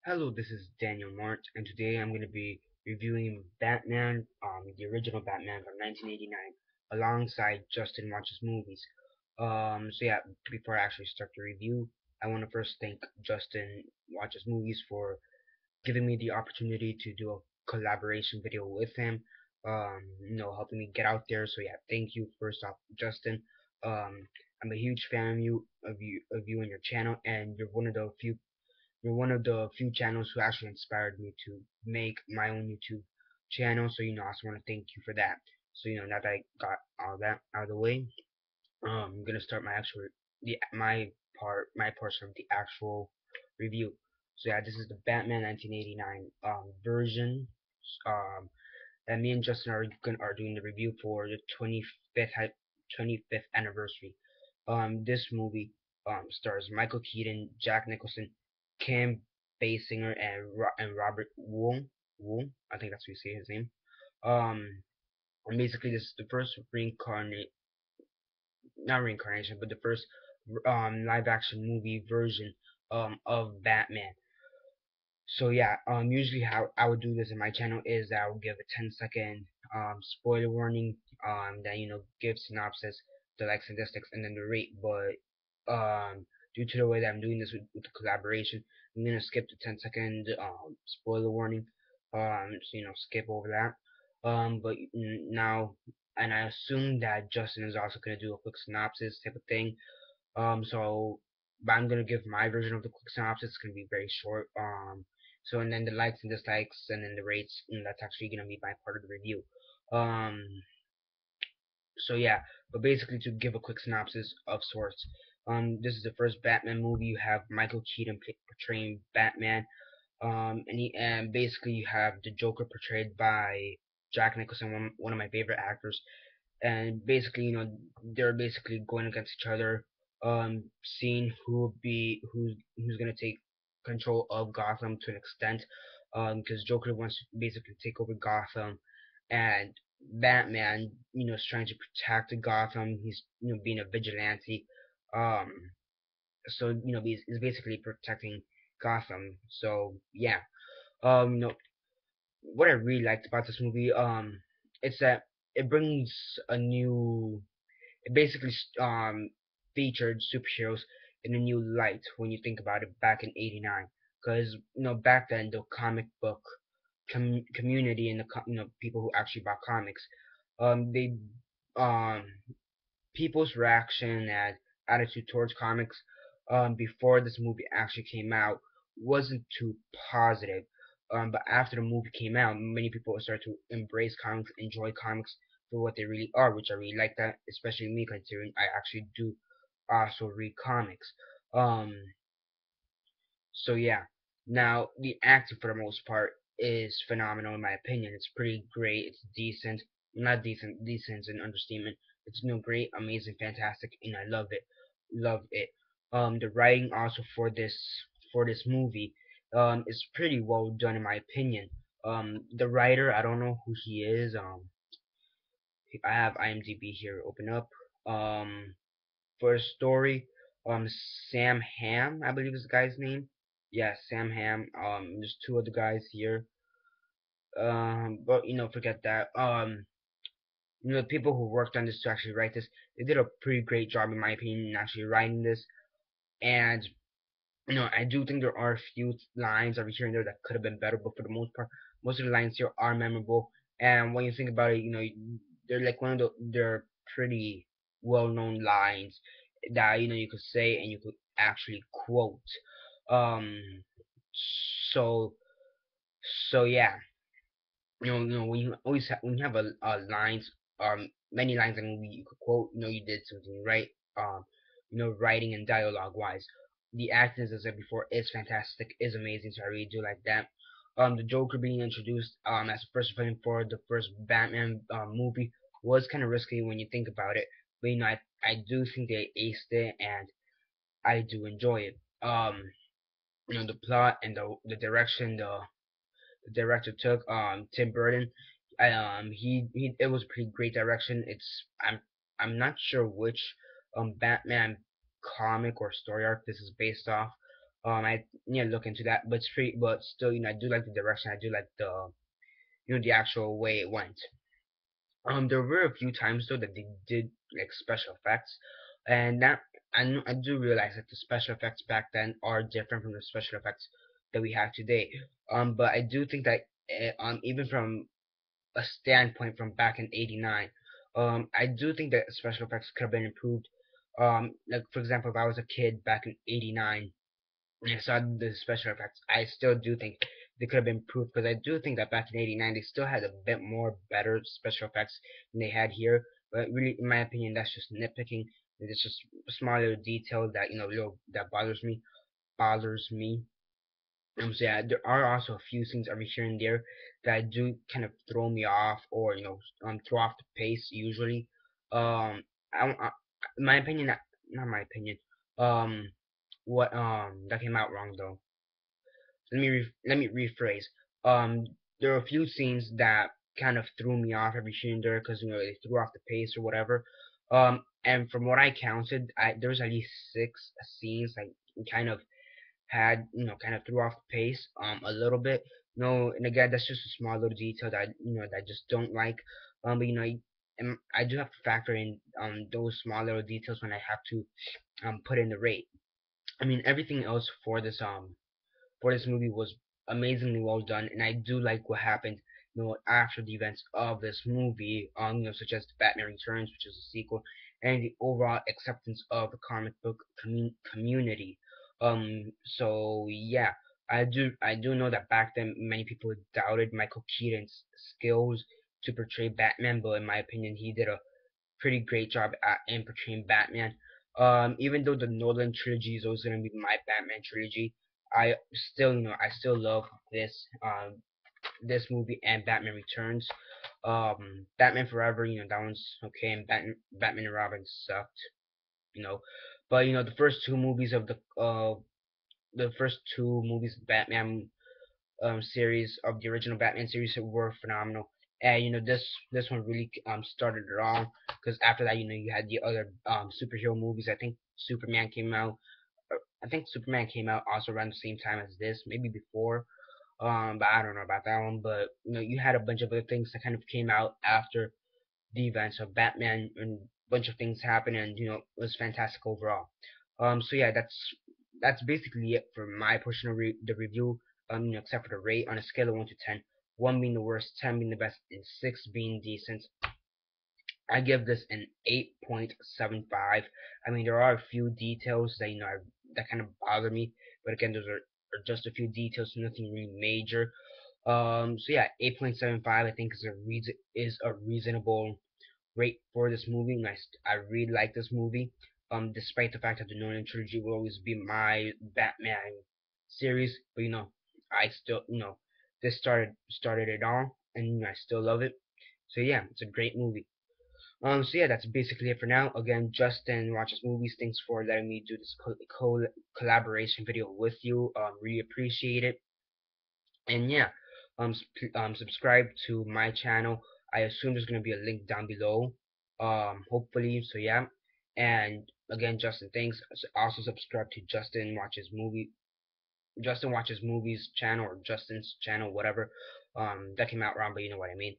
Hello, this is Daniel Mart, and today I'm going to be reviewing Batman, the original Batman from 1989, alongside Justin Watches Movies. So yeah, before I actually start the review, I want to first thank Justin Watches Movies for giving me the opportunity to do a collaboration video with him. Helping me get out there. So yeah, thank you first off, Justin. Um, I'm a huge fan of you and your channel, and you're one of the few channels who actually inspired me to make my own YouTube channel. So I also want to thank you for that. So now that I got all that out of the way, I'm gonna start my portion of the actual review. So yeah, this is the Batman 1989 version. Um, and me and Justin are doing the review for the 25th anniversary. This movie stars Michael Keaton, Jack Nicholson, Kim Basinger, and Robert Wu. I think that's how you say his name. Um, and basically, this is the first not reincarnation, but the first live action movie version of Batman. So yeah, usually how I would do this in my channel is that I will give a 10-second spoiler warning, then give synopsis, the likes and dislikes, and then the rate. But due to the way that I'm doing this with the collaboration, I'm gonna skip the 10-second spoiler warning. So skip over that. But now, and I assume that Justin is also gonna do a quick synopsis type of thing. But I'm gonna give my version of the quick synopsis. It's gonna be very short. And then the likes and dislikes, and then the rates, and that's actually gonna be my part of the review. Um, so yeah, but basically to give a quick synopsis of sorts. This is the first Batman movie. You have Michael Keaton portraying Batman. And basically you have the Joker portrayed by Jack Nicholson, one of my favorite actors, and basically they're basically going against each other, seeing who's gonna take control of Gotham to an extent, because Joker wants to basically take over Gotham, and Batman is trying to protect Gotham. He's being a vigilante, um so he's basically protecting Gotham. So yeah, um you know what I really liked about this movie, it's that it brings a new it basically featured superheroes in a new light when you think about it back in '89. Because back then the comic book community and the people who actually bought comics, they um people's reaction and attitude towards comics before this movie actually came out wasn't too positive. But after the movie came out, many people started to embrace comics, enjoy comics for what they really are, which I really like that, especially me considering I actually do also read comics. Um, so yeah, now the acting for the most part is phenomenal in my opinion. It's pretty great. It's decent, not decent. Decent an understatement. It's great, amazing, fantastic, and I love it. The writing also for this movie is pretty well done in my opinion. The writer, I don't know who he is. I have IMDb here open up. For a story, Sam Ham, I believe is the guy's name. Yeah, Sam Ham. There's two other guys here. But forget that. The people who worked on this to actually write this, they did a pretty great job in my opinion in actually writing this. And I do think there are a few lines over here and there that could have been better, but for the most part, most of the lines here are memorable. And when you think about it, they're like they're pretty well-known lines that you could say and you could actually quote. Um, so so yeah, when you always when you have a lines, many lines in a movie you could quote, you did something right. Writing and dialogue wise, the acting, as I said before, is fantastic, is amazing. So I really do like that. The Joker being introduced as the first villain for the first Batman movie was kind of risky when you think about it, but I do think they aced it, and I do enjoy it. The plot and the direction the director took, Tim Burton. He it was pretty great direction. I'm not sure which Batman comic or story arc this is based off. I need to look into that, but but still, I do like the direction. I do like the, the actual way it went. There were a few times though that they did like special effects, and that I do realize that the special effects back then are different from the special effects that we have today. But I do think that even from a standpoint from back in '89, I do think that special effects could have been improved. Like for example, if I was a kid back in '89 and I saw the special effects, I still do think they could have been improved because I do think that back in '89 they still had a bit more better special effects than they had here. But really, in my opinion, that's just nitpicking. It's just a small little detail that that bothers me. So yeah, there are also a few things every here and there that do kind of throw me off, or throw off the pace usually. I in my opinion, not my opinion. Um, what that came out wrong though. Let me rephrase. Um, there are a few scenes that kind of threw me off every here and there because they threw off the pace or whatever. And from what I counted, there was at least 6 scenes like kind of had kind of threw off the pace a little bit. No, and again, that's just a small little detail that that I just don't like. But and I do have to factor in those small little details when I have to put in the rate. I mean, everything else for this movie was amazingly well done, and I do like what happened, after the events of this movie, such as Batman Returns, which is a sequel, and the overall acceptance of the comic book community. So yeah, I do know that back then many people doubted Michael Keaton's skills to portray Batman, but in my opinion, he did a pretty great job in portraying Batman. Even though the Nolan trilogy is always gonna be my Batman trilogy, I still love this movie and Batman Returns. Batman Forever, that one's okay, and Batman and Robin sucked, you know. But the first two movies of the first two movies of Batman series of the original Batman series were phenomenal. And this one really started it all because after that you had the other superhero movies. I think Superman came out also around the same time as this, maybe before. But I don't know about that one. But you had a bunch of other things that kind of came out after the events of Batman, and a bunch of things happened, and it was fantastic overall. So yeah, that's basically it for my portion of the review. Except for the rate on a scale of 1 to 10, 1 being the worst, 10 being the best, and 6 being decent. I give this an 8.75. I mean, there are a few details that that kind of bother me, but again, those are just a few details, nothing really major. So yeah, 8.75 I think is a reasonable rate for this movie. And I really like this movie. Despite the fact that the Nolan trilogy will always be my Batman series, but I still this started it all, and I still love it. So yeah, it's a great movie. So yeah, that's basically it for now. Again, Justin Watches Movies. Thanks for letting me do this collaboration video with you. Really appreciate it. And yeah, subscribe to my channel. I assume there's gonna be a link down below. Hopefully. So yeah. And again, Justin, thanks. Also subscribe to Justin Watches Movies channel, or Justin's channel, whatever. That came out wrong, but you know what I mean.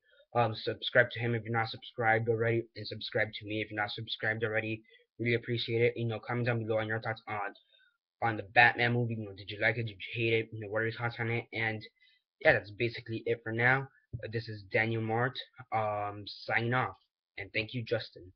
Subscribe to him if you're not subscribed already, and subscribe to me if you're not subscribed already. Really appreciate it. Comment down below on your thoughts on the Batman movie. Did you like it? Did you hate it? What are your thoughts on it? And yeah, that's basically it for now. This is Daniel Mart, signing off, and thank you, Justin.